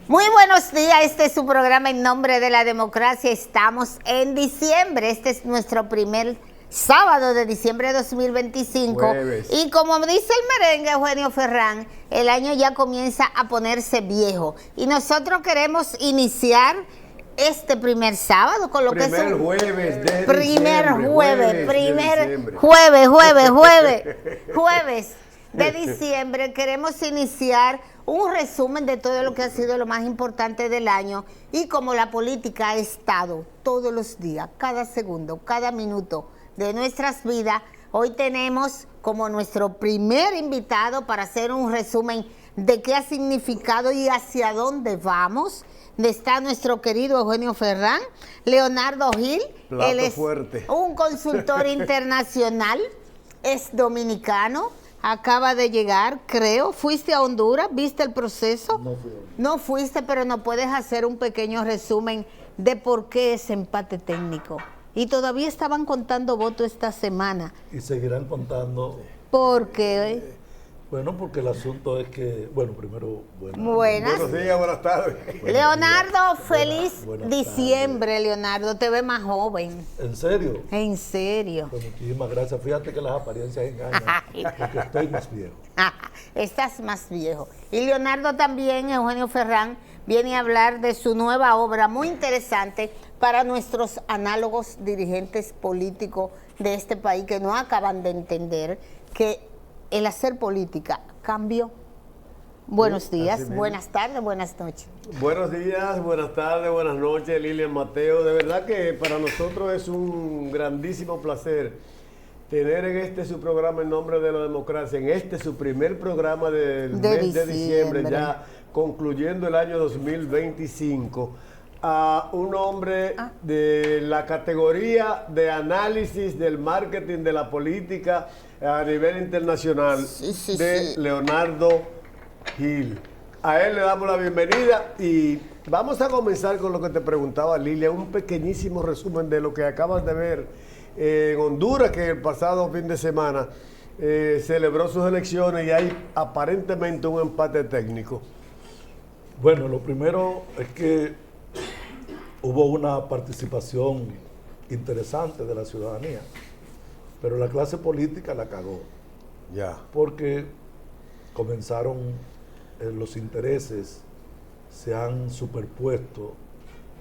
Muy buenos días, este es su programa En Nombre de la Democracia. Estamos en diciembre, este es nuestro primer sábado de diciembre de 2025. Jueves. Y como dice el merengue Eugenio Ferrán, el año ya comienza a ponerse viejo. Y nosotros queremos iniciar este primer sábado con lo que es Primer un jueves de primer diciembre, jueves de diciembre. Queremos iniciar un resumen de todo lo que ha sido lo más importante del año y como la política ha estado todos los días, cada segundo, cada minuto de nuestras vidas. Hoy tenemos como nuestro primer invitado para hacer un resumen de qué ha significado y hacia dónde vamos. Está nuestro querido Eugenio Ferrán, Leonardo Gil. Él es fuerte. Un consultor internacional, es dominicano. Acaba de llegar, creo. ¿Fuiste a Honduras? ¿Viste el proceso? No fui. No fuiste, pero nos puedes hacer un pequeño resumen de por qué ese empate técnico. Y todavía estaban contando votos esta semana. Y seguirán contando. ¿Por qué? Bueno, porque el asunto es que, bueno, primero, Buenas. Buenos días, buenas tardes. Leonardo, feliz buenas diciembre, tardes. Leonardo. Te ves más joven. ¿En serio? En serio. Pues muchísimas gracias. Fíjate que las apariencias engañan, porque estoy más viejo. Estás más viejo. Y Leonardo también, Eugenio Ferrán, viene a hablar de su nueva obra muy interesante para nuestros análogos dirigentes políticos de este país que no acaban de entender que el hacer política cambió. Buenos días, buenas tardes, buenas noches. Buenos días, buenas tardes, buenas noches, Lilian Mateo. De verdad que para nosotros es un grandísimo placer tener en este su programa En Nombre de la Democracia, en este su primer programa del mes de diciembre, ya concluyendo el año 2025, a un hombre de la categoría de análisis del marketing de la política a nivel internacional, Leonardo Gil. A él le damos la bienvenida y vamos a comenzar con lo que te preguntaba Lilia, un pequeñísimo resumen de lo que acabas de ver en Honduras, que el pasado fin de semana celebró sus elecciones y hay aparentemente un empate técnico. Bueno, lo primero es que hubo una participación interesante de la ciudadanía, pero la clase política la cagó. Ya. Porque comenzaron los intereses, se han superpuesto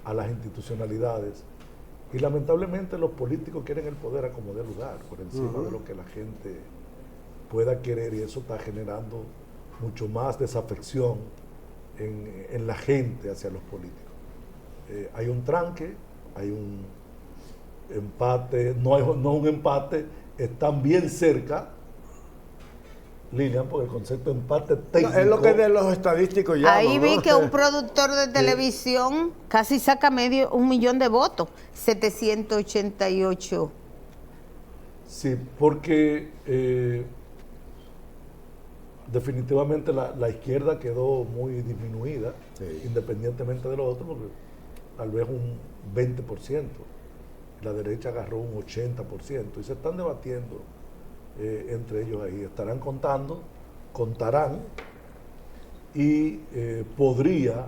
a las institucionalidades y lamentablemente los políticos quieren el poder a como dé lugar, por encima de lo que la gente pueda querer, y eso está generando mucho más desafección en la gente hacia los políticos. Hay un tranque, hay un empate, no un empate, están bien cerca, Lilian, porque el concepto de empate técnico... No, es lo que de los estadísticos llaman, Ahí vi ¿no? que un productor de televisión casi saca 1.000.000 de votos, 788. Sí, porque definitivamente la izquierda quedó muy disminuida, independientemente de lo otro, porque tal vez un 20%, la derecha agarró un 80%, y se están debatiendo entre ellos ahí. Estarán contarán, y podría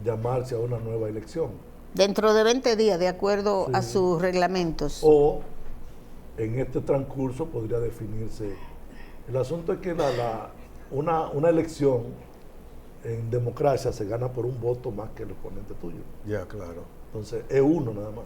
llamarse a una nueva elección. Dentro de 20 días, de acuerdo a sus reglamentos. O en este transcurso podría definirse. El asunto es que una elección en democracia se gana por un voto más que el oponente tuyo. Ya, claro. Entonces, es uno nada más.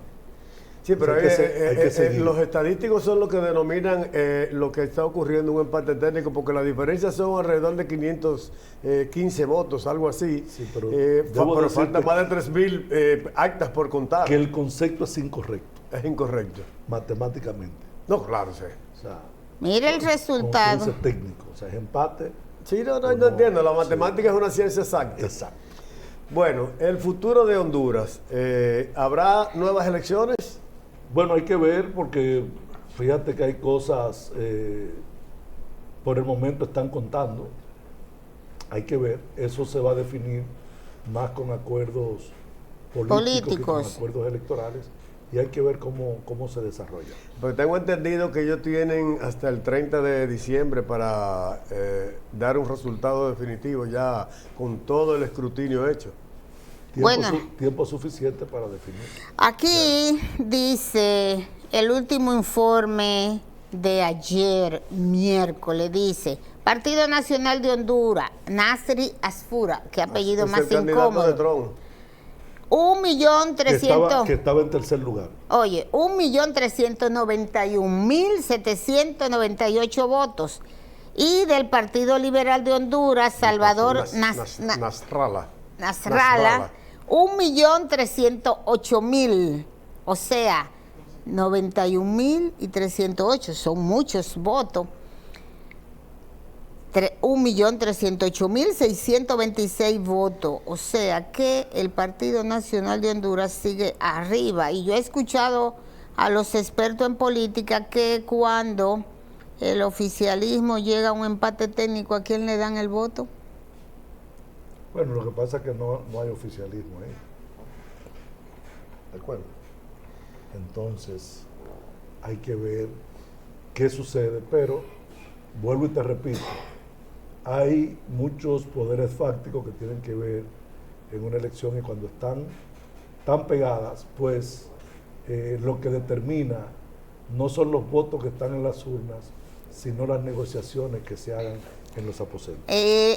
Sí, pero hay que seguir. los estadísticos son los que denominan lo que está ocurriendo un empate técnico, porque las diferencias son alrededor de 515 votos, algo así. Sí, pero pero falta más de 3.000 actas por contar. Que el concepto es incorrecto. Es incorrecto. Matemáticamente. No, claro, sí. O sea, Mire el resultado. como técnico. O sea, es empate. Sí, no entiendo. La matemática es una ciencia exacta. Exacto. Bueno, el futuro de Honduras. ¿Habrá nuevas elecciones? Bueno, hay que ver, porque fíjate que hay cosas, por el momento están contando, hay que ver, eso se va a definir más con acuerdos políticos. Que con acuerdos electorales, y hay que ver cómo se desarrolla. Porque tengo entendido que ellos tienen hasta el 30 de diciembre para dar un resultado definitivo ya con todo el escrutinio hecho. Bueno, tiempo suficiente para definir. aquí dice el último informe de ayer, miércoles, dice Partido Nacional de Honduras, Nasri Asfura, que apellido Es más el candidato de incómodo. Trump. 1.300.000. Que estaba en tercer lugar. Oye, 1.391.798 votos. Y del Partido Liberal de Honduras, Salvador Nasrallah. Nasrallah, 1.308.000. O sea, 91.308. Son muchos votos. 1.308.626 votos. O sea que el Partido Nacional de Honduras sigue arriba. Y yo he escuchado a los expertos en política que cuando el oficialismo llega a un empate técnico, ¿a quién le dan el voto? Bueno, lo que pasa es que no hay oficialismo ahí. ¿De acuerdo? Entonces, hay que ver qué sucede, pero vuelvo y te repito, hay muchos poderes fácticos que tienen que ver en una elección y cuando están tan pegadas, pues lo que determina no son los votos que están en las urnas, sino las negociaciones que se hagan en los aposentos.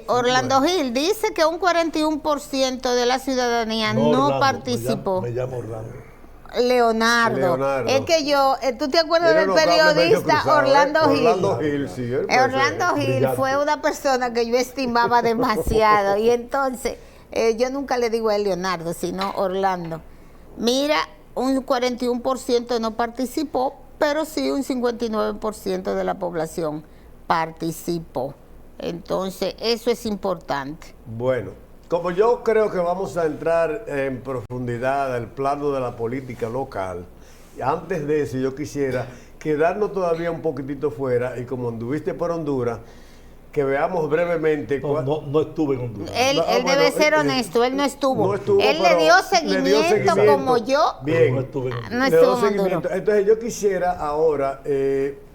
Orlando Gil dice que un 41% de la ciudadanía no Orlando, participó. Me llamo Orlando. Leonardo. Es que ¿tú te acuerdas Tiene del los cables medio periodista cruzados, Orlando Gil? Orlando Gil, sí. Orlando Gil brillante. fue una persona que yo estimaba demasiado y entonces yo nunca le digo a él Leonardo, sino Orlando. Mira, un 41% no participó, pero sí un 59% de la población participó. Entonces, eso es importante. Bueno, como yo creo que vamos a entrar en profundidad al plano de la política local, antes de eso yo quisiera quedarnos todavía un poquitito fuera y como anduviste por Honduras, que veamos brevemente... No estuve en Honduras. Él debe ser honesto, él no estuvo. Él le dio seguimiento como yo. Bien, No estuve en Honduras. No le dio estuvo en seguimiento. Honduras. Entonces yo quisiera ahora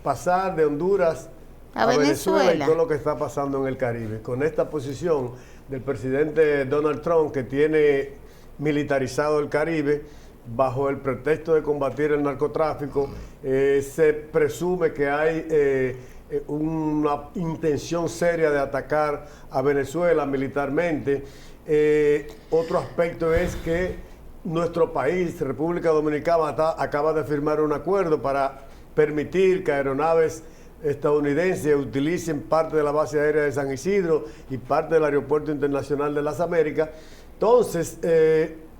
pasar de Honduras A a Venezuela y Venezuela. todo lo que está pasando en el Caribe, con esta posición del presidente Donald Trump que tiene militarizado el Caribe bajo el pretexto de combatir el narcotráfico. Se presume que hay una intención seria de atacar a Venezuela militarmente. Otro aspecto es que nuestro país, República Dominicana, acaba de firmar un acuerdo para permitir que aeronaves estadounidenses utilicen parte de la base aérea de San Isidro y parte del Aeropuerto Internacional de las Américas. Entonces,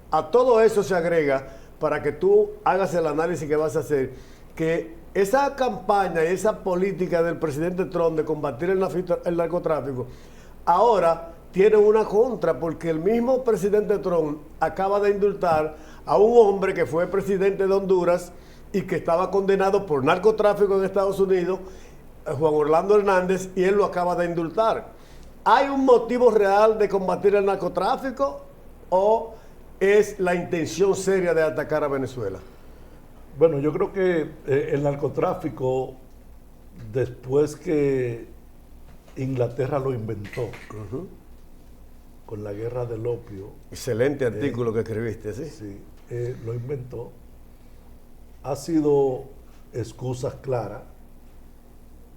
a todo eso se agrega, para que tú hagas el análisis que vas a hacer, que esa campaña y esa política del presidente Trump de combatir el narcotráfico, ahora tiene una contra, porque el mismo presidente Trump acaba de indultar a un hombre que fue presidente de Honduras y que estaba condenado por narcotráfico en Estados Unidos, Juan Orlando Hernández, y él lo acaba de indultar. ¿Hay un motivo real de combatir el narcotráfico o es la intención seria de atacar a Venezuela? Bueno, yo creo que el narcotráfico, después que Inglaterra lo inventó, con la guerra del opio. Excelente artículo que escribiste, ¿sí? Sí, lo inventó. Ha sido excusas claras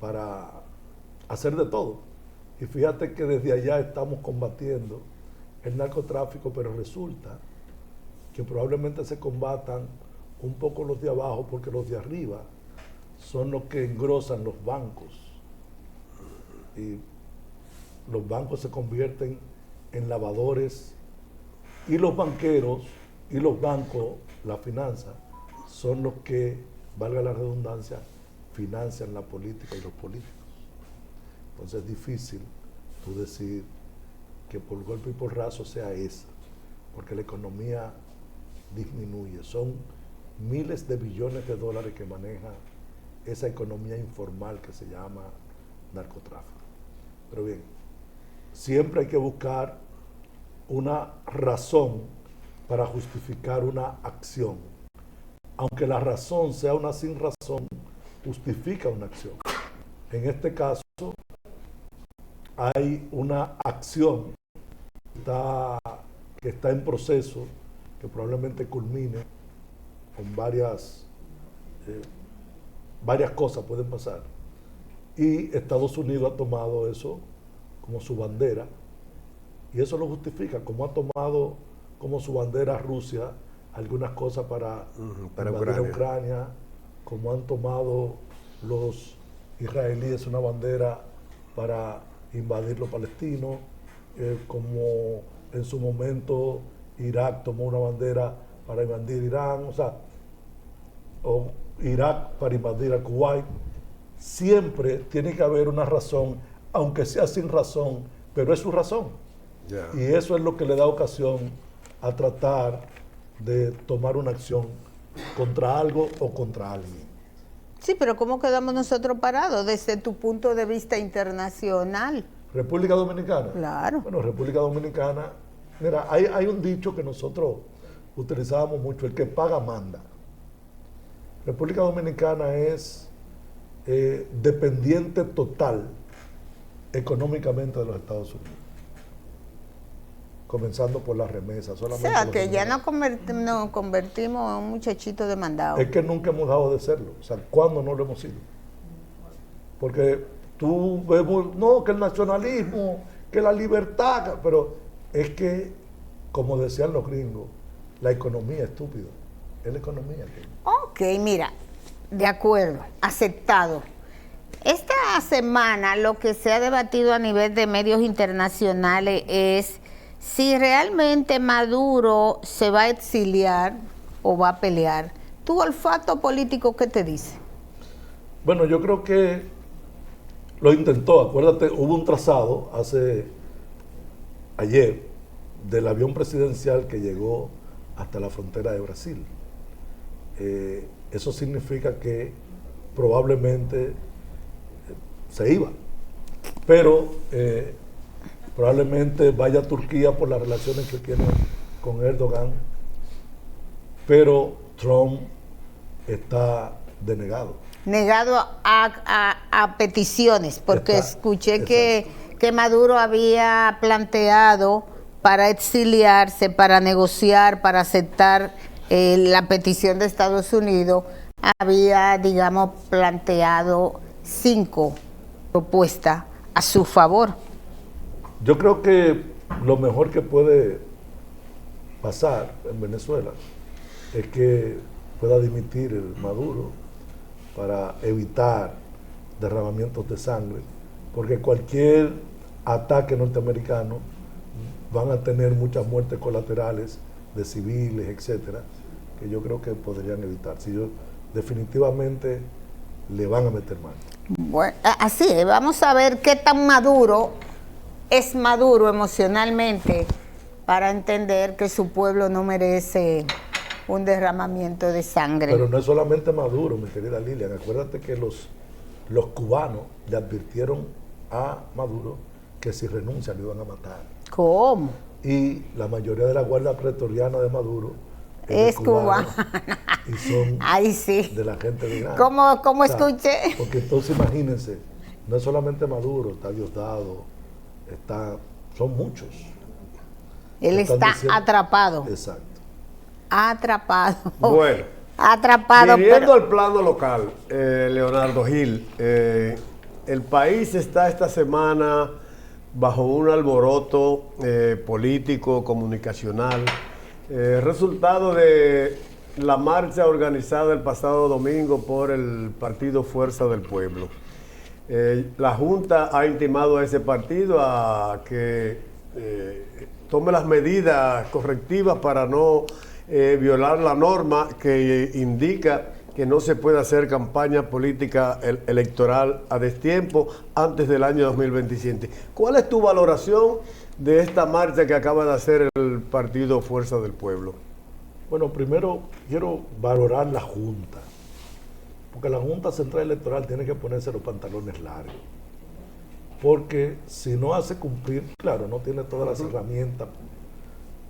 para hacer de todo. Y fíjate que desde allá estamos combatiendo el narcotráfico, pero resulta que probablemente se combatan un poco los de abajo, porque los de arriba son los que engrosan los bancos. Y los bancos se convierten en lavadores, y los banqueros y los bancos, la finanza, son los que, valga la redundancia, financian la política y los políticos. Entonces es difícil tú decir que por golpe y por raso sea esa, porque la economía disminuye. Son miles de billones de dólares que maneja esa economía informal que se llama narcotráfico. Pero bien, siempre hay que buscar una razón para justificar una acción. Aunque la razón sea una sin razón, justifica una acción. En este caso, hay una acción que está en proceso, que probablemente culmine con varias cosas pueden pasar. Y Estados Unidos ha tomado eso como su bandera, y eso lo justifica, como ha tomado como su bandera Rusia algunas cosas para invadir Ucrania, como han tomado los israelíes una bandera para invadir los palestinos, como en su momento Irak tomó una bandera para invadir Irán, o Irak para invadir a Kuwait. Siempre tiene que haber una razón, aunque sea sin razón, pero es su razón. Yeah. Y eso es lo que le da ocasión a tratar de tomar una acción contra algo o contra alguien. Sí, pero ¿cómo quedamos nosotros parados desde tu punto de vista internacional? República Dominicana. Claro. Bueno, República Dominicana, mira, hay un dicho que nosotros utilizábamos mucho, el que paga manda. República Dominicana es dependiente total económicamente de los Estados Unidos, comenzando por las remesas. O sea, que ya nos convertimos en un muchachito demandado. Es que nunca hemos dejado de serlo. O sea, ¿cuándo no lo hemos sido? Porque tú vemos, no, que el nacionalismo, que la libertad, pero es que, como decían los gringos, la economía es estúpida. Es la economía. Ok, mira, de acuerdo, aceptado. Esta semana lo que se ha debatido a nivel de medios internacionales es si realmente Maduro se va a exiliar o va a pelear. ¿Tu olfato político qué te dice? Bueno, yo creo que lo intentó. Acuérdate, hubo un trazado ayer del avión presidencial que llegó hasta la frontera de Brasil. Eso significa que probablemente se iba, pero probablemente vaya a Turquía por las relaciones que tiene con Erdogan, pero Trump está denegado. Negado a peticiones, porque escuché que Maduro había planteado para exiliarse, para negociar, para aceptar la petición de Estados Unidos, había, digamos, planteado 5 propuestas a su favor. Yo creo que lo mejor que puede pasar en Venezuela es que pueda dimitir el Maduro para evitar derramamientos de sangre, porque cualquier ataque norteamericano van a tener muchas muertes colaterales de civiles, etcétera, que yo creo que podrían evitar. Si yo definitivamente le van a meter mano. Bueno, así es, vamos a ver qué tan maduro es Maduro emocionalmente para entender que su pueblo no merece un derramamiento de sangre. Pero no es solamente Maduro, mi querida Lilian. Acuérdate que los cubanos le advirtieron a Maduro que si renuncia lo iban a matar. ¿Cómo? Y la mayoría de la guardia pretoriana de Maduro es cubana. Y son de la gente de Irán. ¿Cómo escuché? Porque entonces imagínense, no es solamente Maduro, está Diosdado, son muchos. Él está atrapado. Exacto. Atrapado. Bueno. Atrapado. Viniendo al plano local, Leonardo Gil, el país está esta semana bajo un alboroto político, comunicacional, resultado de la marcha organizada el pasado domingo por el partido Fuerza del Pueblo. La Junta ha intimado a ese partido a que tome las medidas correctivas para no violar la norma que indica que no se puede hacer campaña política electoral a destiempo antes del año 2027. ¿Cuál es tu valoración de esta marcha que acaba de hacer el partido Fuerza del Pueblo? Bueno, primero quiero valorar la Junta, porque la Junta Central Electoral tiene que ponerse los pantalones largos, porque si no hace cumplir, claro, no tiene todas las herramientas,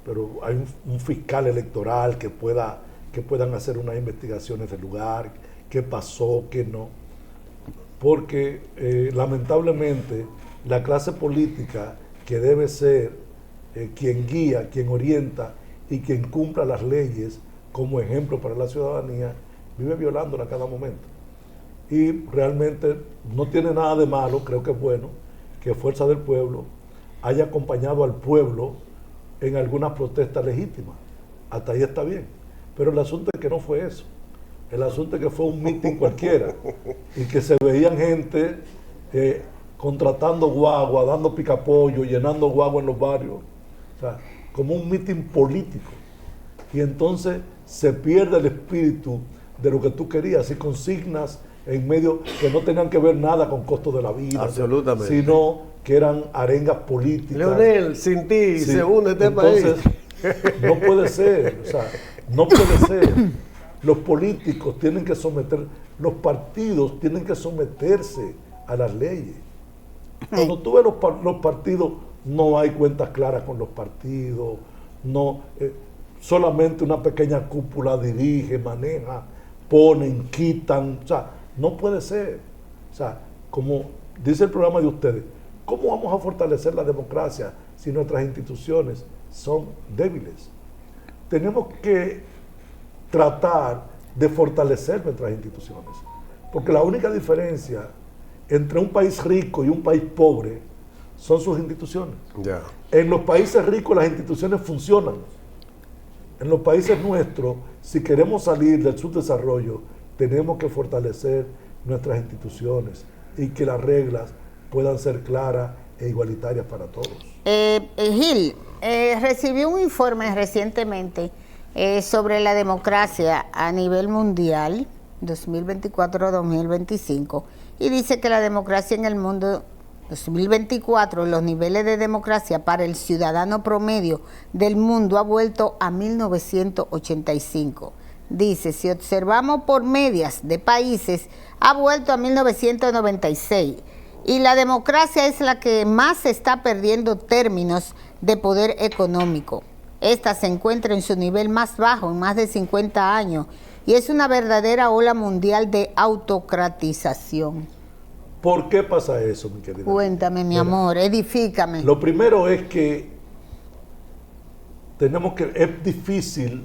pero hay un fiscal electoral que puedan hacer unas investigaciones del lugar, qué pasó, qué no, porque lamentablemente la clase política que debe ser quien guía, quien orienta y quien cumpla las leyes como ejemplo para la ciudadanía, vive violándola a cada momento. Y realmente no tiene nada de malo, creo que es bueno que Fuerza del Pueblo haya acompañado al pueblo en algunas protestas legítimas. Hasta ahí está bien. Pero el asunto es que no fue eso. El asunto es que fue un mitin cualquiera y que se veían gente contratando guagua, dando picapollo, llenando guagua en los barrios. O sea, como un mitin político. Y entonces se pierde el espíritu de lo que tú querías y consignas en medio que no tenían que ver nada con costo de la vida. Absolutamente. Sino que eran arengas políticas. Leonel, sin ti Sí. se hunde este Entonces, país. no puede ser, o sea, no puede ser. Los políticos tienen que someter, los partidos tienen que someterse a las leyes. Cuando tú ves los partidos, no hay cuentas claras con los partidos, no, solamente una pequeña cúpula dirige, maneja, ponen, quitan, o sea, no puede ser. O sea, como dice el programa de ustedes, ¿cómo vamos a fortalecer la democracia si nuestras instituciones son débiles? Tenemos que tratar de fortalecer nuestras instituciones, porque la única diferencia entre un país rico y un país pobre son sus instituciones. Ya. En los países ricos las instituciones funcionan. En los países nuestros, si queremos salir del subdesarrollo, tenemos que fortalecer nuestras instituciones y que las reglas puedan ser claras e igualitarias para todos. Gil, recibí un informe recientemente sobre la democracia a nivel mundial, 2024-2025, y dice que la democracia en el mundo 2024, los niveles de democracia para el ciudadano promedio del mundo ha vuelto a 1985. Dice, si observamos por medias de países, ha vuelto a 1996. Y la democracia es la que más está perdiendo términos de poder económico. Esta se encuentra en su nivel más bajo en más de 50 años y es una verdadera ola mundial de autocratización. ¿Por qué pasa eso, mi querida? Cuéntame, mi amor, edifícame. Lo primero es que es difícil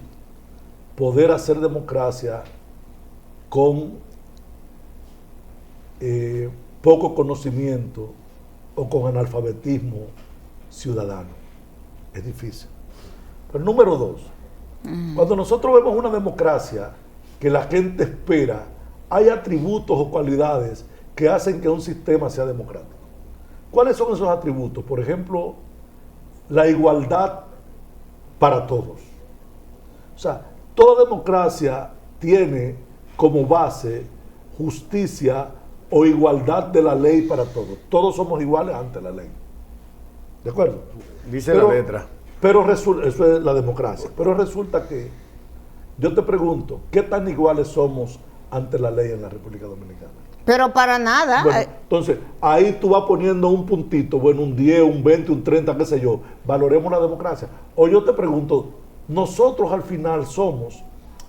poder hacer democracia con poco conocimiento o con analfabetismo ciudadano. Es difícil. Pero número dos, cuando nosotros vemos una democracia que la gente espera, hay atributos o cualidades que hacen que un sistema sea democrático. ¿Cuáles son esos atributos? Por ejemplo, la igualdad para todos. O sea, toda democracia tiene como base justicia o igualdad de la ley para todos. Todos somos iguales ante la ley. ¿De acuerdo? Dice la letra. Pero resulta, eso es la democracia. Pero resulta que, yo te pregunto, ¿qué tan iguales somos ante la ley en la República Dominicana? Pero para nada. Bueno, entonces, ahí tú vas poniendo un puntito, bueno, un 10, un 20, un 30, qué sé yo. Valoremos la democracia. O yo te pregunto, nosotros al final somos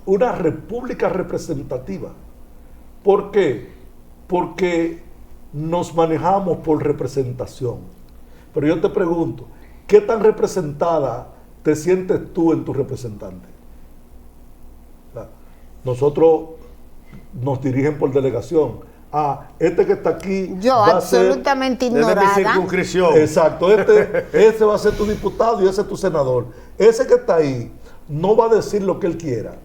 una república representativa. ¿Por qué? Porque nos manejamos por representación. Pero yo te pregunto, ¿qué tan representada te sientes tú en tu representante? O sea, nosotros nos dirigen por delegación. Este que está aquí Yo va absolutamente a ser, ignorada. Desde mi circunscripción. Exacto, ese va a ser tu diputado y ese es tu senador. Ese que está ahí no va a decir lo que él quiera.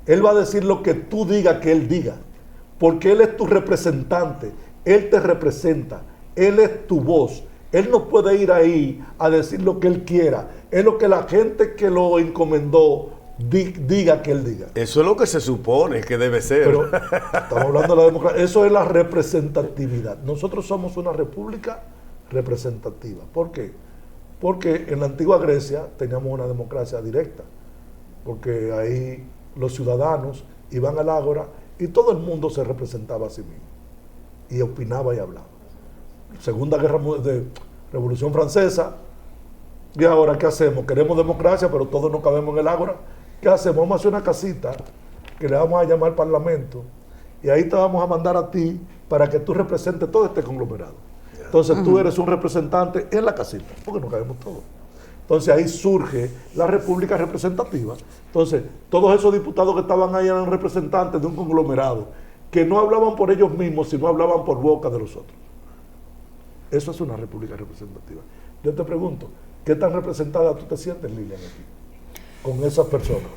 Él va a decir lo que tú digas que él diga. Porque él es tu representante. Él te representa. Él es tu voz. Él no puede ir ahí a decir lo que él quiera. Es lo que la gente que lo encomendó diga que él diga. Eso es lo que se supone que debe ser. Pero estamos hablando de la democracia. Eso es la representatividad. Nosotros somos una república representativa. ¿Por qué? Porque en la antigua Grecia teníamos una democracia directa. Porque ahí los ciudadanos iban al ágora y todo el mundo se representaba a sí mismo. Y opinaba y hablaba. Segunda Guerra de Revolución Francesa. Y ahora, ¿qué hacemos? Queremos democracia, pero todos no cabemos en el ágora. ¿Qué hacemos? Vamos a hacer una casita que le vamos a llamar Parlamento y ahí te vamos a mandar a ti para que tú representes todo este conglomerado. Entonces tú eres un representante en la casita, porque no cabemos todos. Entonces ahí surge la república representativa. Entonces, todos esos diputados que estaban ahí eran representantes de un conglomerado, que no hablaban por ellos mismos, sino hablaban por boca de los otros. Eso es una república representativa. Yo te pregunto, ¿qué tan representada tú te sientes, Lilian, aquí? Con esas personas.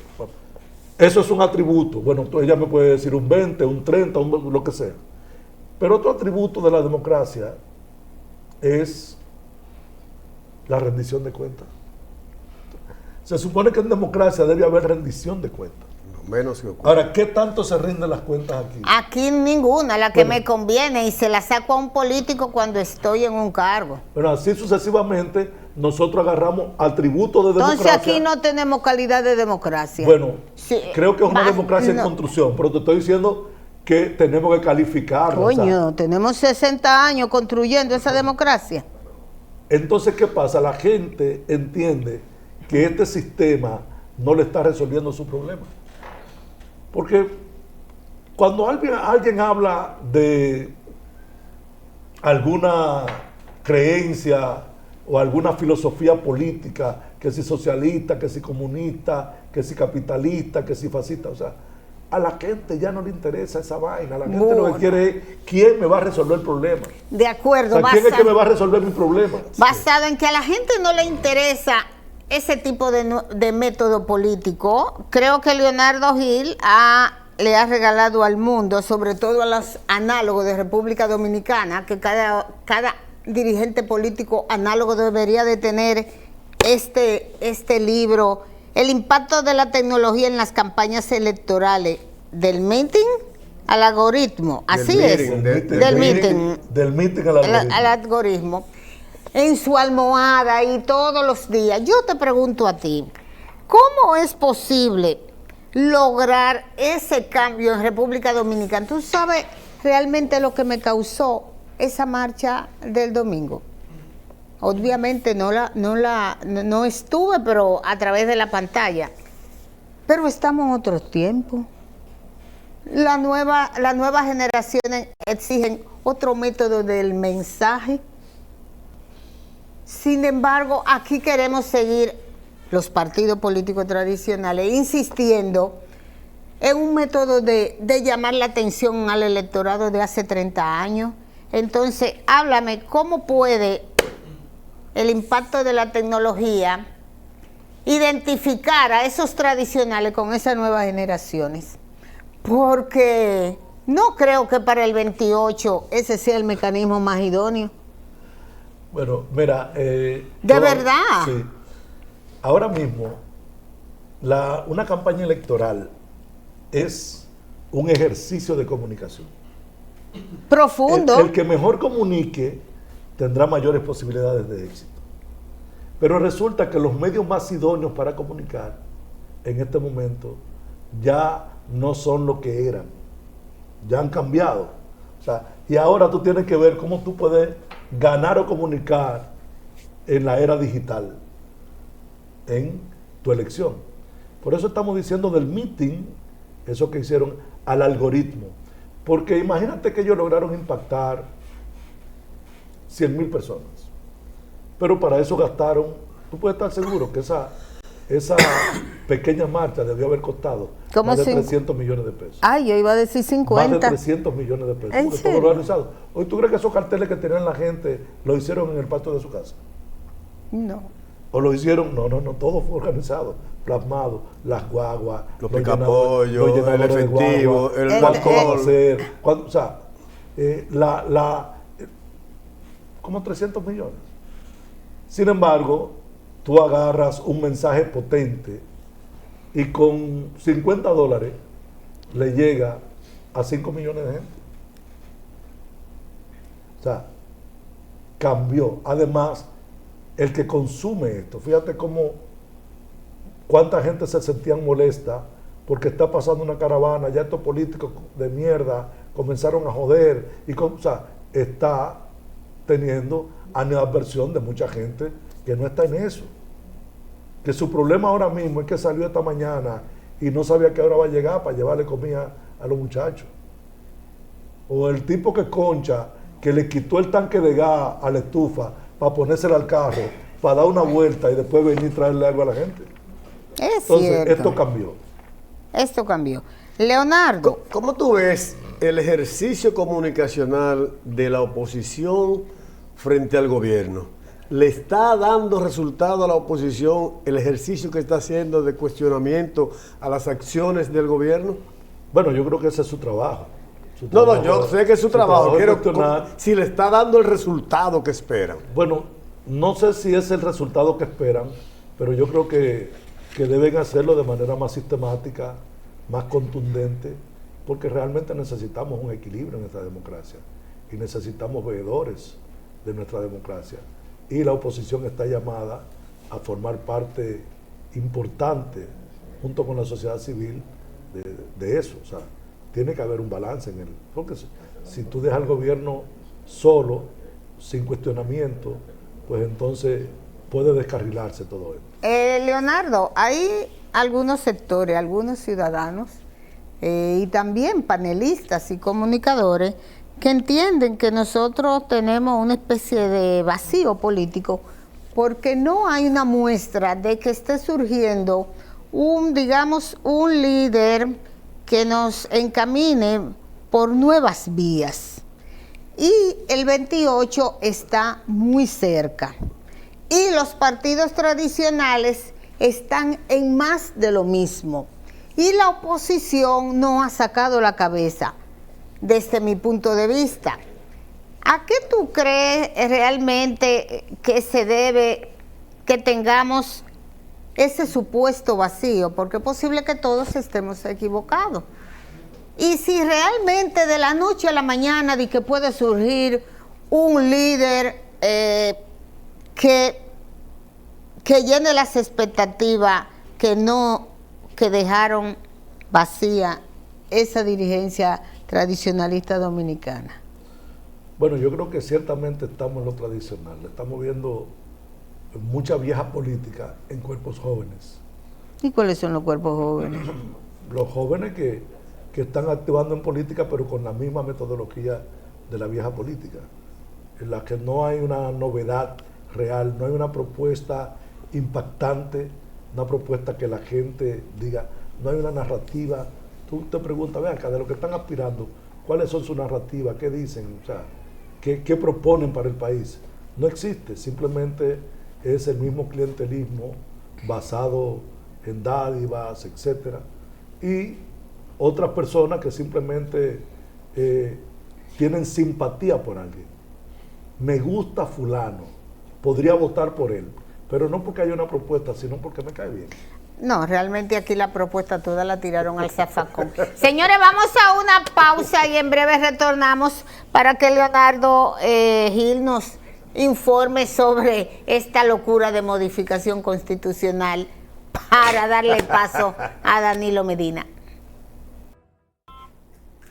Eso es un atributo. Bueno, ella me puede decir un 20, un 30, lo que sea. Pero otro atributo de la democracia es la rendición de cuentas. Se supone que en democracia debe haber rendición de cuentas. Menos que ocurre. Ahora, ¿qué tanto se rinden las cuentas aquí? Aquí ninguna, la que me conviene, y se la saco a un político cuando estoy en un cargo. Bueno, así sucesivamente nosotros agarramos atributos de democracia. Entonces aquí no tenemos calidad de democracia. Bueno, Sí, creo que es una democracia en no. construcción, pero te estoy diciendo que tenemos que calificarla. o sea, Coño, tenemos 60 años construyendo esa democracia. entonces, ¿qué pasa? La gente entiende que este sistema no le está resolviendo su problema. Porque cuando alguien habla de alguna creencia o alguna filosofía política, que si socialista, que si comunista, que si capitalista, que si fascista, o sea, a la gente ya no le interesa esa vaina. A la gente lo que quiere es quién me va a resolver el problema. De acuerdo, O sea, ¿quién es que me va a resolver mi problema? basado en que a la gente no le interesa ese tipo de método político. Creo que Leonardo Gil le ha regalado al mundo, sobre todo a los análogos de República Dominicana, que cada dirigente político análogo debería de tener este libro, El impacto de la tecnología en las campañas electorales, del meeting al algoritmo. Así es, del meeting al algoritmo, en su almohada y todos los días. Yo te pregunto a ti, ¿cómo es posible lograr ese cambio en República Dominicana? ¿Tú sabes realmente lo que me causó esa marcha del domingo? Obviamente no estuve, pero a través de la pantalla. Pero estamos en otro tiempo. Las nuevas generaciones exigen otro método del mensaje. Sin embargo, aquí queremos seguir los partidos políticos tradicionales insistiendo en un método de llamar la atención al electorado de hace 30 años. Entonces, háblame, ¿cómo puede el impacto de la tecnología identificar a esos tradicionales con esas nuevas generaciones? Porque no creo que para el 28 ese sea el mecanismo más idóneo. Bueno, mira... ¿De verdad? Sí. Ahora mismo, una campaña electoral es un ejercicio de comunicación. Profundo. El que mejor comunique tendrá mayores posibilidades de éxito. Pero resulta que los medios más idóneos para comunicar en este momento ya no son lo que eran. Ya han cambiado. O sea, y ahora tú tienes que ver cómo tú puedes ganar o comunicar en la era digital, en tu elección. Por eso estamos diciendo del meeting, eso que hicieron, al algoritmo. Porque imagínate que ellos lograron impactar 100,000 personas. Pero para eso gastaron, tú puedes estar seguro que esa pequeña marcha debió haber costado más de 300 millones de pesos. Ay, yo iba a decir 50. Más de 300 millones de pesos. ¿En Porque todo serio? organizado. Hoy, ¿tú crees que esos carteles que tenían la gente lo hicieron en el patio de su casa? No. ¿O lo hicieron? No, todo fue organizado, plasmado, las guaguas, Los picapollos, el efectivo, el cuánto van a alcohol. hacer, o sea, como 300 millones. Sin embargo, tú agarras un mensaje potente y con $50 le llega a 5 millones de gente. O sea, cambió. Además, el que consume esto, fíjate cuánta gente se sentían molesta porque está pasando una caravana, ya estos políticos de mierda comenzaron a joder, o sea, está teniendo animadversión de mucha gente que no está en eso. Que su problema ahora mismo es que salió esta mañana y no sabía que ahora va a llegar para llevarle comida a los muchachos. O el tipo que concha, que le quitó el tanque de gas a la estufa para ponérsela al carro para dar una vuelta y después venir y traerle algo a la gente. Es Entonces, cierto. esto cambió. Esto cambió. Leonardo. ¿Cómo tú ves el ejercicio comunicacional de la oposición frente al gobierno? ¿Le está dando resultado a la oposición el ejercicio que está haciendo de cuestionamiento a las acciones del gobierno? Bueno, yo creo que ese es su trabajo. No, yo sé que es su trabajo. es Quiero cuestionar. si le está dando el resultado que esperan. Bueno, no sé si es el resultado que esperan, pero yo creo que deben hacerlo de manera más sistemática, más contundente, porque realmente necesitamos un equilibrio en nuestra democracia y necesitamos veedores de nuestra democracia. Y la oposición está llamada a formar parte importante, junto con la sociedad civil, de eso. O sea, tiene que haber un balance en él. Porque si tú dejas al gobierno solo, sin cuestionamiento, pues entonces puede descarrilarse todo esto. Leonardo, hay algunos sectores, algunos ciudadanos y también panelistas y comunicadores que entienden que nosotros tenemos una especie de vacío político porque no hay una muestra de que esté surgiendo un líder que nos encamine por nuevas vías. Y el 28 está muy cerca. Y los partidos tradicionales están en más de lo mismo. Y la oposición no ha sacado la cabeza, desde mi punto de vista. ¿A qué tú crees realmente que se debe que tengamos ese supuesto vacío? Porque es posible que todos estemos equivocados. Y si realmente de la noche a la mañana de que puede surgir un líder que llene las expectativas que dejaron vacía esa dirigencia tradicionalista dominicana. Bueno, yo creo que ciertamente estamos en lo tradicional. Estamos viendo mucha vieja política en cuerpos jóvenes. ¿Y cuáles son los cuerpos jóvenes? Los jóvenes que están activando en política, pero con la misma metodología de la vieja política, en la que no hay una novedad real, no hay una propuesta impactante, una propuesta que la gente diga, no hay una narrativa. Tú te preguntas, vean acá, de lo que están aspirando, ¿cuáles son sus narrativas? ¿Qué dicen? O sea, ¿qué proponen para el país? No existe, simplemente es el mismo clientelismo basado en dádivas, etcétera, y otras personas que simplemente tienen simpatía por alguien. Me gusta fulano, podría votar por él, pero no porque haya una propuesta, sino porque me cae bien. No, realmente aquí la propuesta toda la tiraron al zafacón. Señores, vamos a una pausa y en breve retornamos para que Leonardo Gil nos informe sobre esta locura de modificación constitucional para darle paso a Danilo Medina.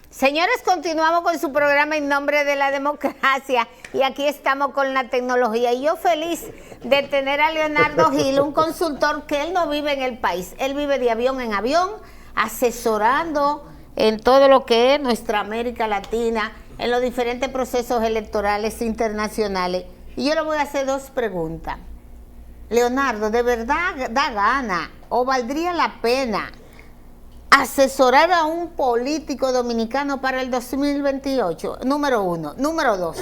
Señores, continuamos con su programa En Nombre de la Democracia y aquí estamos con la tecnología y yo feliz de tener a Leonardo Gil, un consultor que él no vive en el país, él vive de avión en avión, asesorando en todo lo que es nuestra América Latina, en los diferentes procesos electorales internacionales. Y yo le voy a hacer dos preguntas. Leonardo, ¿de verdad da gana o valdría la pena asesorar a un político dominicano para el 2028? Número uno. Número dos,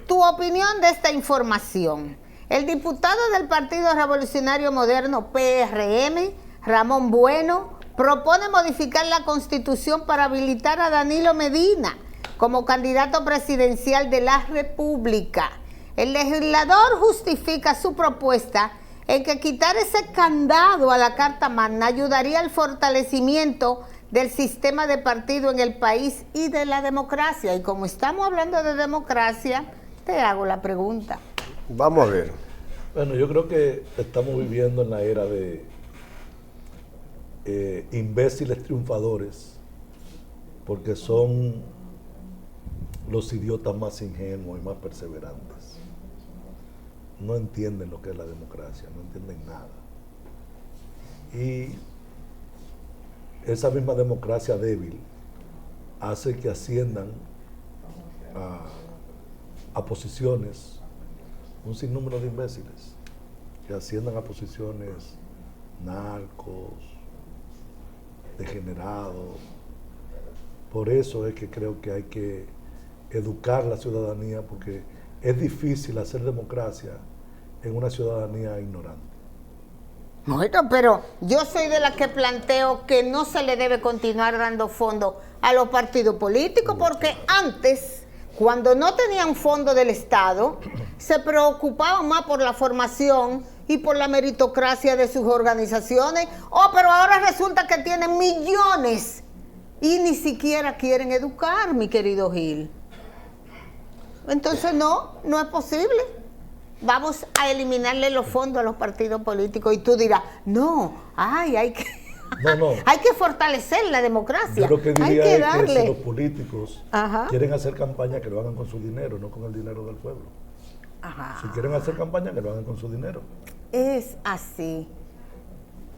tu opinión de esta información. El diputado del Partido Revolucionario Moderno, PRM, Ramón Bueno, propone modificar la Constitución para habilitar a Danilo Medina como candidato presidencial de la República. El legislador justifica su propuesta en que quitar ese candado a la Carta Magna ayudaría al fortalecimiento del sistema de partido en el país y de la democracia. Y como estamos hablando de democracia, te hago la pregunta. Vamos a ver. Bueno, yo creo que estamos viviendo en la era de imbéciles triunfadores, porque son los idiotas más ingenuos y más perseverantes. No entienden lo que es la democracia, no entienden nada. Y esa misma democracia débil hace que asciendan a posiciones un sinnúmero de imbéciles. que asciendan a posiciones narcos, degenerados. Por eso es que creo que hay que educar la ciudadanía, porque es difícil hacer democracia en una ciudadanía ignorante. Bueno, pero yo soy de la que planteo que no se le debe continuar dando fondo a los partidos políticos, porque antes, cuando no tenían fondo del Estado, se preocupaban más por la formación y por la meritocracia de sus organizaciones. Oh, pero ahora resulta que tienen millones y ni siquiera quieren educar, mi querido Gil. Entonces no es posible. Vamos a eliminarle los fondos a los partidos políticos y tú dirás, hay que hay que fortalecer la democracia. Yo lo que diría hay que es darle. que si los políticos quieren hacer campaña, que lo hagan con su dinero, no con el dinero del pueblo. Si quieren hacer campaña, que lo hagan con su dinero. Es así.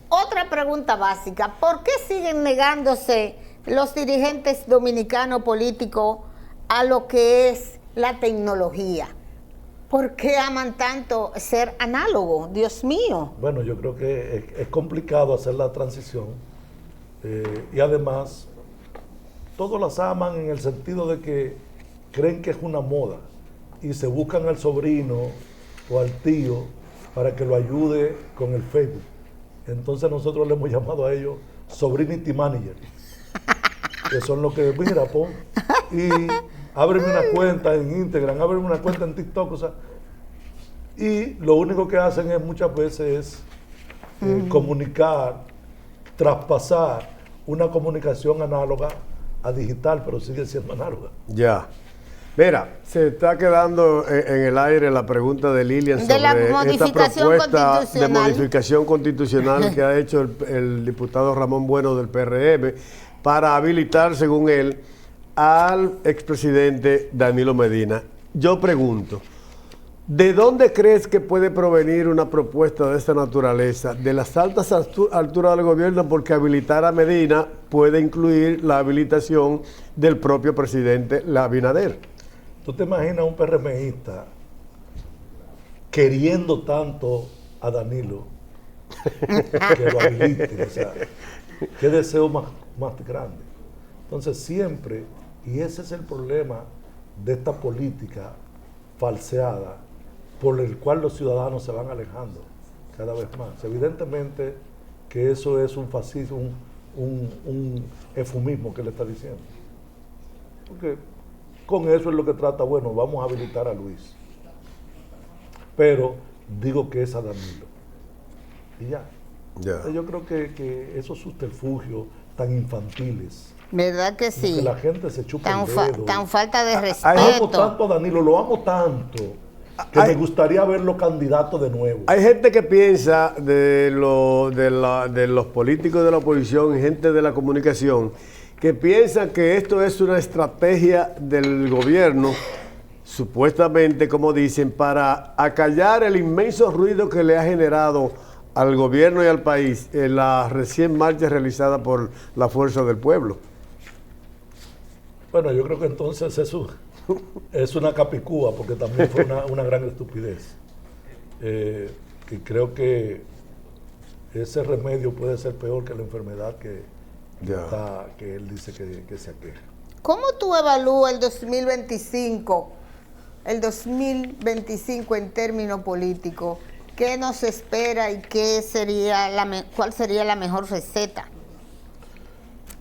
Otra pregunta básica, ¿por qué siguen negándose los dirigentes dominicanos políticos a lo que es la tecnología? ¿Por qué aman tanto ser análogo? Dios mío. Bueno, yo creo que es complicado hacer la transición y además todos las aman en el sentido de que creen que es una moda y se buscan al sobrino o al tío para que lo ayude con el Facebook. Entonces nosotros le hemos llamado a ellos Sobrinity Manager, que son los que, mira, pon, y ábreme una cuenta en Instagram, ábreme una cuenta en TikTok, o sea, y lo único que hacen es muchas veces comunicar, traspasar una comunicación análoga a digital, pero sigue siendo análoga. Ya. Mira, se está quedando en el aire la pregunta de Lilian sobre esta propuesta de modificación constitucional que ha hecho el diputado Ramón Bueno del PRM para habilitar, según él, al expresidente Danilo Medina. Yo pregunto, ¿de dónde crees que puede provenir una propuesta de esta naturaleza? ¿De las altas alturas del gobierno? Porque habilitar a Medina puede incluir la habilitación del propio presidente Abinader. ¿Tú te imaginas un PRMista queriendo tanto a Danilo que lo habilite? O sea, qué deseo más grande. Entonces siempre, y ese es el problema de esta política falseada por el cual los ciudadanos se van alejando cada vez más. Evidentemente que eso es un fascismo, un eufemismo que le está diciendo. Porque con eso es lo que trata, bueno, vamos a habilitar a Luis. Pero digo que es a Danilo. Y ya. Yo creo que esos subterfugios tan infantiles. ¿Verdad que sí? Que la gente se chupa el dedo. Tan falta de respeto. Amo tanto a Danilo, lo amo tanto, que me gustaría verlo candidato de nuevo. Hay gente que piensa de los políticos de la oposición, gente de la comunicación, que piensan que esto es una estrategia del gobierno, supuestamente, como dicen, para acallar el inmenso ruido que le ha generado al gobierno y al país en la recién marcha realizada por la Fuerza del Pueblo. Bueno, yo creo que entonces eso es una capicúa, porque también fue una gran estupidez. Y creo que ese remedio puede ser peor que la enfermedad que él dice que se aqueja. ¿Cómo tú evalúas el 2025? El 2025 en términos políticos. ¿Qué nos espera y cuál sería la mejor receta?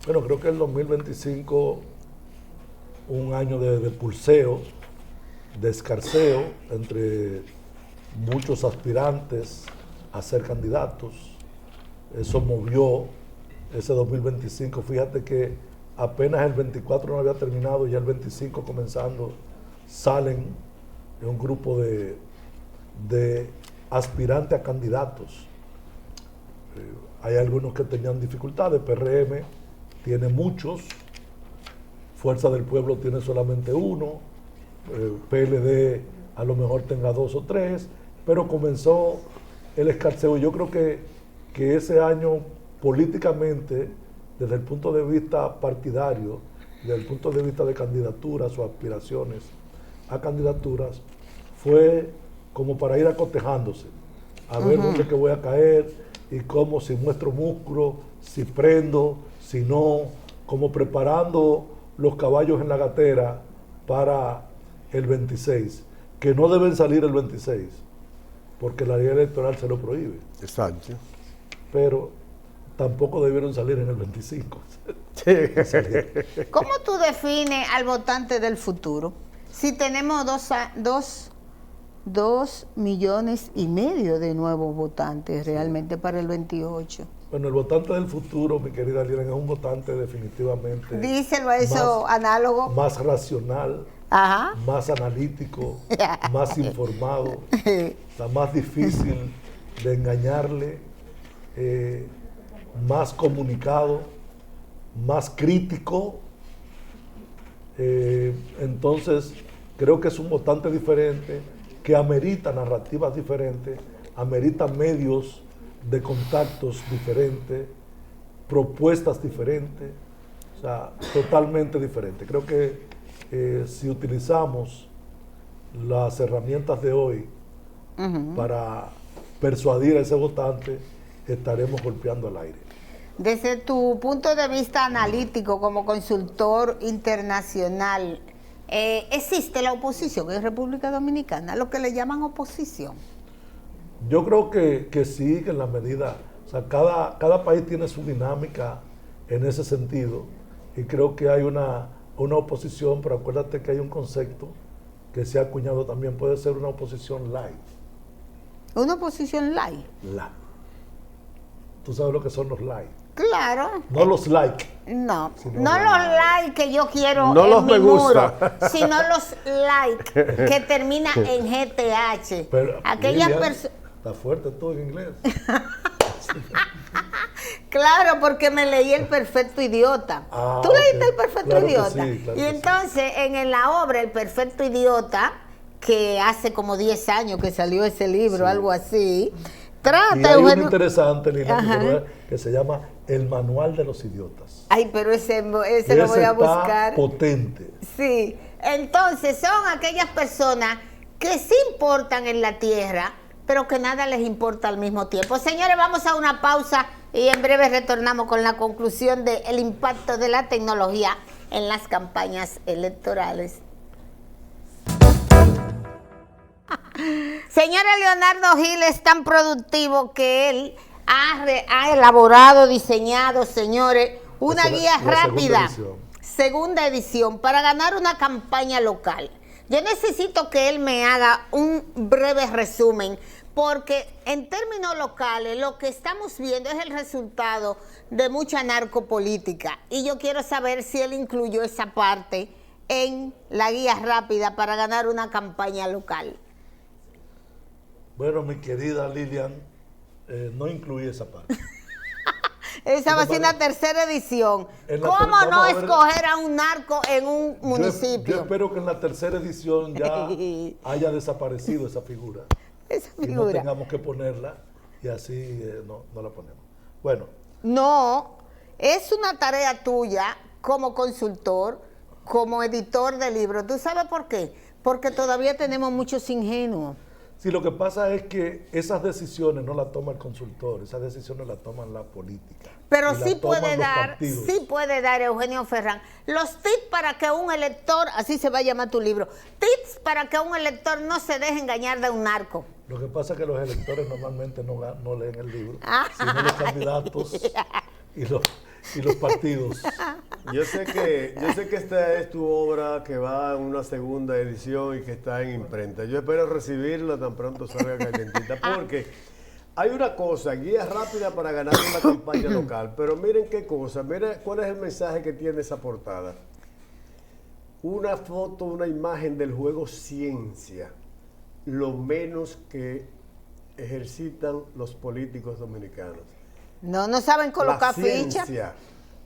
Bueno, creo que el 2025, un año de pulseo, de escarceo entre muchos aspirantes a ser candidatos. Eso movió ese 2025. Fíjate que apenas el 24 no había terminado, ya el 25 comenzando, salen un grupo de aspirantes a candidatos. Hay algunos que tenían dificultades. PRM tiene muchos, Fuerza del Pueblo tiene solamente uno, PLD a lo mejor tenga 2 o 3, pero comenzó el escarceo. Yo creo que ese año políticamente, desde el punto de vista partidario, desde el punto de vista de candidaturas o aspiraciones a candidaturas, fue como para ir acotejándose. a ver dónde que voy a caer y cómo, si muestro músculo, si prendo, si no, como preparando los caballos en la gatera para el 26, que no deben salir el 26, porque la ley electoral se lo prohíbe. Exacto. Pero tampoco debieron salir en el 25. ¿Cómo tú defines al votante del futuro? Si tenemos 2,5 millones de nuevos votantes realmente para el 28. Bueno, el votante del futuro, mi querida Lilian, es un votante definitivamente... Díselo eso análogo. Más racional, Ajá. más analítico, más informado, está más difícil de engañarle, más comunicado, más crítico. Entonces, creo que es un votante diferente, que amerita narrativas diferentes, amerita medios de contactos diferentes, propuestas diferentes, o sea, totalmente diferente. Creo que si utilizamos las herramientas de hoy para persuadir a ese votante, estaremos golpeando al aire. Desde tu punto de vista analítico como consultor internacional, ¿existe la oposición en República Dominicana? Lo que le llaman oposición. Yo creo que sí, que en la medida, o sea, cada país tiene su dinámica en ese sentido, y creo que hay una oposición, pero acuérdate que hay un concepto que se ha acuñado también, puede ser una oposición light. ¿Una oposición light? Light. ¿Tú sabes lo que son los light? Claro. No los like. No, Sino no los like que yo quiero No en los mi me gusta. muro, sino los like que termina en GTH. Pero, Aquellas Lilian, personas... está fuerte tú en inglés. Claro, porque me leí El Perfecto Idiota. Ah, ¿Tú leíste ok. El Perfecto Claro que Idiota? sí, claro Y que sí. entonces, en la obra El Perfecto Idiota, que hace como 10 años que salió ese libro, algo así, Y trata, hay uno Eugenio... interesante, Lilian, Ajá. que se llama El Manual de los Idiotas. Ay, pero ese lo voy a Está buscar. potente. Sí, entonces son aquellas personas que sí importan en la tierra, pero que nada les importa al mismo tiempo. Señores, vamos a una pausa y en breve retornamos con la conclusión del impacto de la tecnología en las campañas electorales. Señora, Leonardo Gil es tan productivo que él ha elaborado, diseñado, señores, una Esa es guía la rápida, segunda edición. para ganar una campaña local. Yo necesito que él me haga un breve resumen, porque en términos locales lo que estamos viendo es el resultado de mucha narcopolítica, y yo quiero saber si él incluyó esa parte en la guía rápida para ganar una campaña local. Bueno, mi querida Lilian, no incluí esa parte. Esa va a ser una tercera edición. En la ¿Cómo vamos no a ver. escoger a un narco en un municipio? Yo espero que en la tercera edición ya haya desaparecido esa figura. Esa Y no figura. tengamos que ponerla y así no la ponemos. Bueno, No, es una tarea tuya como consultor, como editor de libros. ¿Tú sabes por qué? Porque todavía tenemos muchos ingenuos. sí, lo que pasa es que esas decisiones no las toma el consultor, esas decisiones las toman la política. Pero y las sí toman puede los dar, partidos. Eugenio Ferrán, los tips para que un elector, así se va a llamar tu libro, tips para que un elector no se deje engañar de un narco. Lo que pasa es que los electores normalmente no leen el libro, Ah. sino los candidatos y los partidos. Yo sé que esta es tu obra que va en una segunda edición y que está en imprenta. Yo espero recibirla tan pronto salga calientita, porque hay una cosa, guía rápida para ganar una campaña local, pero miren qué cosa, miren cuál es el mensaje que tiene esa portada. Una foto, una imagen del juego ciencia, lo menos que ejercitan los políticos dominicanos. No saben colocar La ficha. ciencia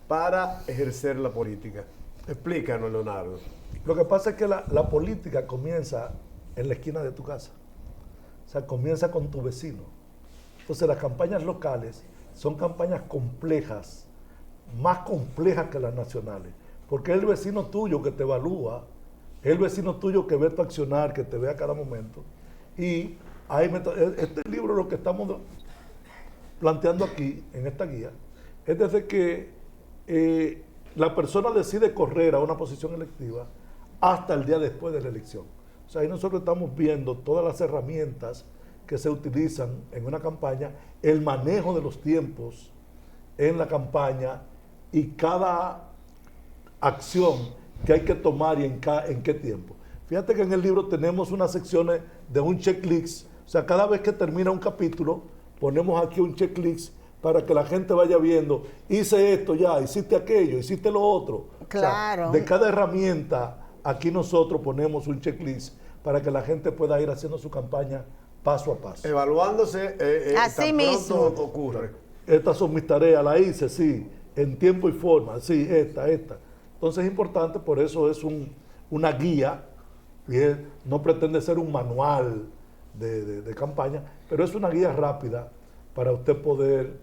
para ejercer la política. Explícanos, Leonardo. Lo que pasa es que la política comienza en la esquina de tu casa. O sea, comienza con tu vecino. Entonces las campañas locales son campañas complejas, más complejas que las nacionales, porque es el vecino tuyo que te evalúa, es el vecino tuyo que ve tu accionar, que te ve a cada momento, y Este libro lo que estamos planteando aquí, en esta guía, es desde que la persona decide correr a una posición electiva hasta el día después de la elección. O sea, ahí nosotros estamos viendo todas las herramientas que se utilizan en una campaña, el manejo de los tiempos en la campaña y cada acción que hay que tomar y en qué tiempo. Fíjate que en el libro tenemos unas secciones de un checklist, o sea, cada vez que termina un capítulo, ponemos aquí un checklist para que la gente vaya viendo, hice esto ya, hiciste aquello, hiciste lo otro. Claro. O sea, de cada herramienta, aquí nosotros ponemos un checklist para que la gente pueda ir haciendo su campaña paso a paso. Evaluándose Así tan mismo pronto ocurre. Estas son mis tareas, la hice, sí, en tiempo y forma, sí, esta. Entonces es importante, por eso es una guía, y no pretende ser un manual de campaña, pero es una guía rápida para usted poder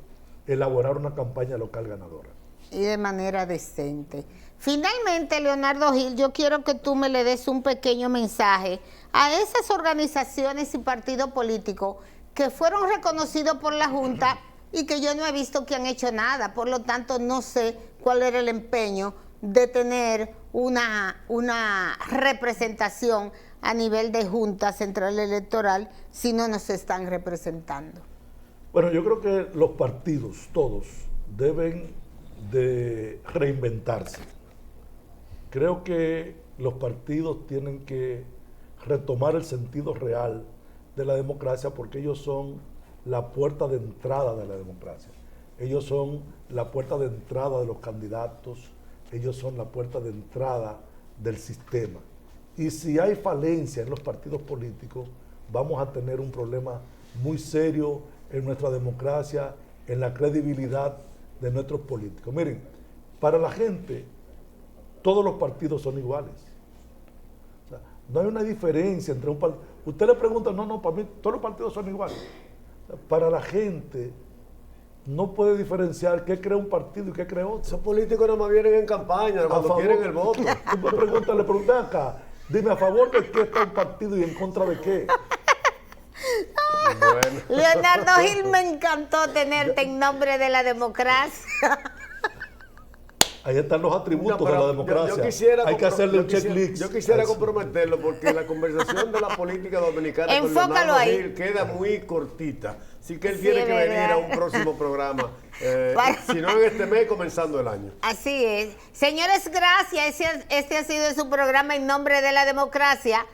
elaborar una campaña local ganadora. Y de manera decente. Finalmente, Leonardo Gil, yo quiero que tú me le des un pequeño mensaje a esas organizaciones y partidos políticos que fueron reconocidos por la Junta y que yo no he visto que han hecho nada. Por lo tanto, no sé cuál era el empeño de tener una representación a nivel de Junta Central Electoral si no nos están representando. Bueno, yo creo que los partidos, todos, deben de reinventarse. Creo que los partidos tienen que retomar el sentido real de la democracia porque ellos son la puerta de entrada de la democracia. Ellos son la puerta de entrada de los candidatos, ellos son la puerta de entrada del sistema. Y si hay falencia en los partidos políticos, vamos a tener un problema muy serio en nuestra democracia, en la credibilidad de nuestros políticos. Miren, para la gente, todos los partidos son iguales. O sea, no hay una diferencia entre un partido. Usted le pregunta, no, para mí todos los partidos son iguales. O sea, para la gente, no puede diferenciar qué cree un partido y qué cree otro. Esos políticos nada más vienen en campaña, cuando quieren el voto. Tú le preguntas acá, dime a favor de qué está un partido y en contra de qué. Bueno. Leonardo Gil, me encantó tenerte en nombre de la democracia. Ahí están los atributos de la democracia. Yo quisiera hay que hacerle un checklist. Yo quisiera comprometerlo porque la conversación de la política dominicana Enfócalo con Leonardo ahí. Gil queda muy cortita. Así que él Sí, tiene es que venir verdad. a un próximo programa. Si no en este mes, comenzando el año. Así es. Señores, gracias. Este ha sido su programa en nombre de la democracia.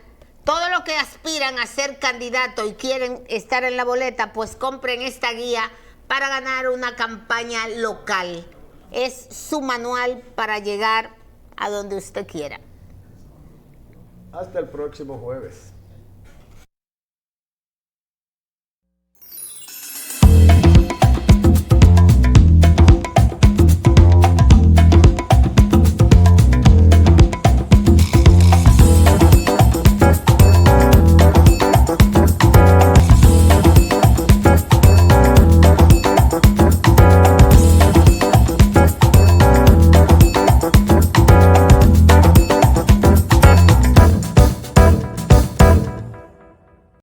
Todos los que aspiran a ser candidato y quieren estar en la boleta, pues compren esta guía para ganar una campaña local. Es su manual para llegar a donde usted quiera. Hasta el próximo jueves.